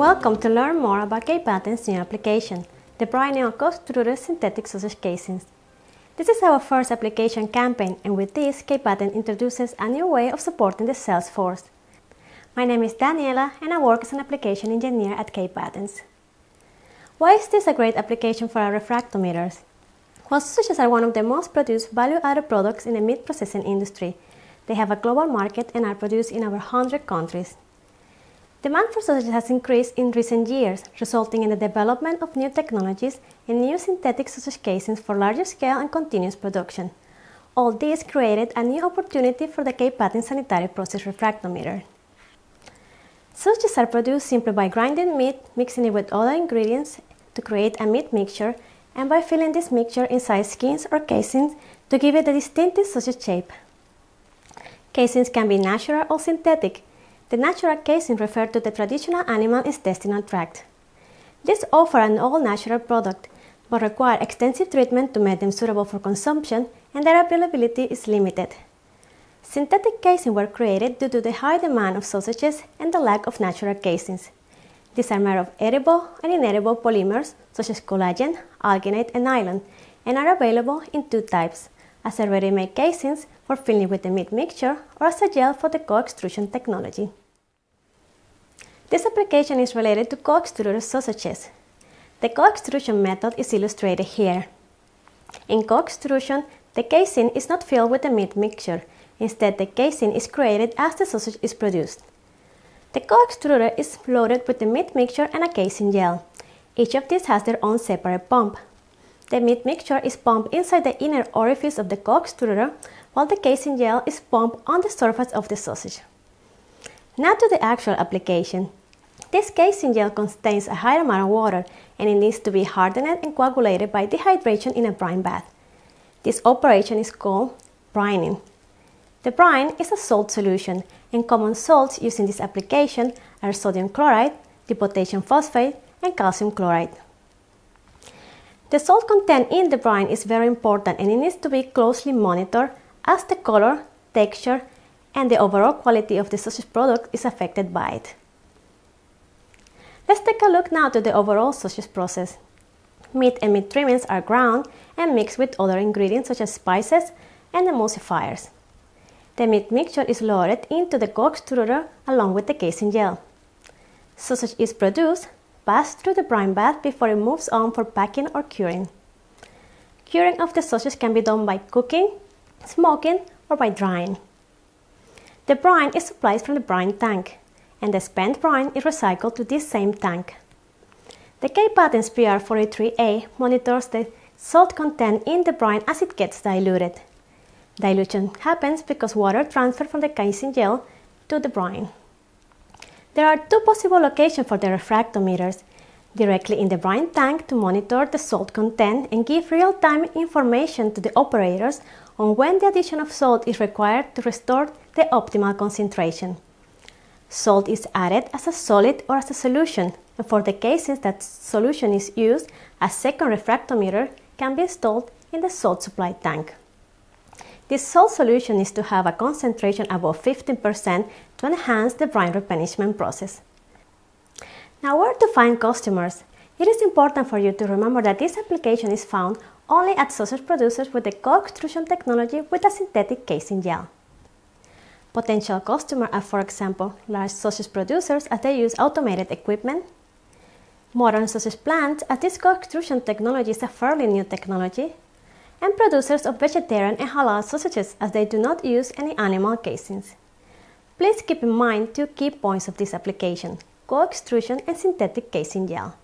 Welcome to learn more about K-Patent's new application, the Brining of Co-Extruded synthetic sausage casings. This is our first application campaign, and with this, K-Patent introduces a new way of supporting the sales force. My name is Daniela, and I work as an application engineer at K-Patents. Why is this a great application for our refractometers? Well, sausages are one of the most produced value-added products in the meat processing industry. They have a global market and are produced in over 100 countries. Demand for sausages has increased in recent years, resulting in the development of new technologies and new synthetic sausage casings for larger scale and continuous production. All this created a new opportunity for the K-Patent sanitary process refractometer. Sausages are produced simply by grinding meat, mixing it with other ingredients to create a meat mixture, and by filling this mixture inside skins or casings to give it a distinctive sausage shape. Casings can be natural or synthetic. The natural casing refers to the traditional animal intestinal tract. These offer an all-natural product, but require extensive treatment to make them suitable for consumption, and their availability is limited. Synthetic casings were created due to the high demand of sausages and the lack of natural casings. These are made of edible and inedible polymers such as collagen, alginate, and nylon, and are available in two types: as a ready-made casings for filling with the meat mixture, or as a gel for the co-extrusion technology. This application is related to co-extruded sausages. The co-extrusion method is illustrated here. In co-extrusion, the casing is not filled with the meat mixture. Instead, the casing is created as the sausage is produced. The co-extruder is loaded with the meat mixture and a casing gel. Each of these has their own separate pump. The meat mixture is pumped inside the inner orifice of the co-extruder, while the casing gel is pumped on the surface of the sausage. Now to the actual application. This casing gel contains a high amount of water, and it needs to be hardened and coagulated by dehydration in a brine bath. This operation is called brining. The brine is a salt solution, and common salts used in this application are sodium chloride, potassium phosphate, and calcium chloride. The salt content in the brine is very important, and it needs to be closely monitored as the color, texture, and the overall quality of the sausage product is affected by it. Let's take a look now to the overall sausage process. Meat and meat trimmings are ground and mixed with other ingredients such as spices and emulsifiers. The meat mixture is loaded into the co-extruder along with the casing gel. Sausage is produced, passed through the brine bath before it moves on for packing or curing. Curing of the sausage can be done by cooking, smoking, or by drying. The brine is supplied from the brine tank, and the spent brine is recycled to this same tank. The K-Patent's PR43A monitors the salt content in the brine as it gets diluted. Dilution happens because water transfers from the casing gel to the brine. There are two possible locations for the refractometers: directly in the brine tank to monitor the salt content and give real-time information to the operators on when the addition of salt is required to restore the optimal concentration. Salt is added as a solid or as a solution, and for the cases that solution is used, a second refractometer can be installed in the salt supply tank. This salt solution needs to have a concentration above 15% to enhance the brine replenishment process. Now, where to find customers? It is important for you to remember that this application is found only at sausage producers with the co-extrusion technology with a synthetic casing gel. Potential customers are, for example, large sausage producers as they use automated equipment, modern sausage plants as this co-extrusion technology is a fairly new technology, and producers of vegetarian and halal sausages as they do not use any animal casings. Please keep in mind two key points of this application: co-extrusion and synthetic casing gel.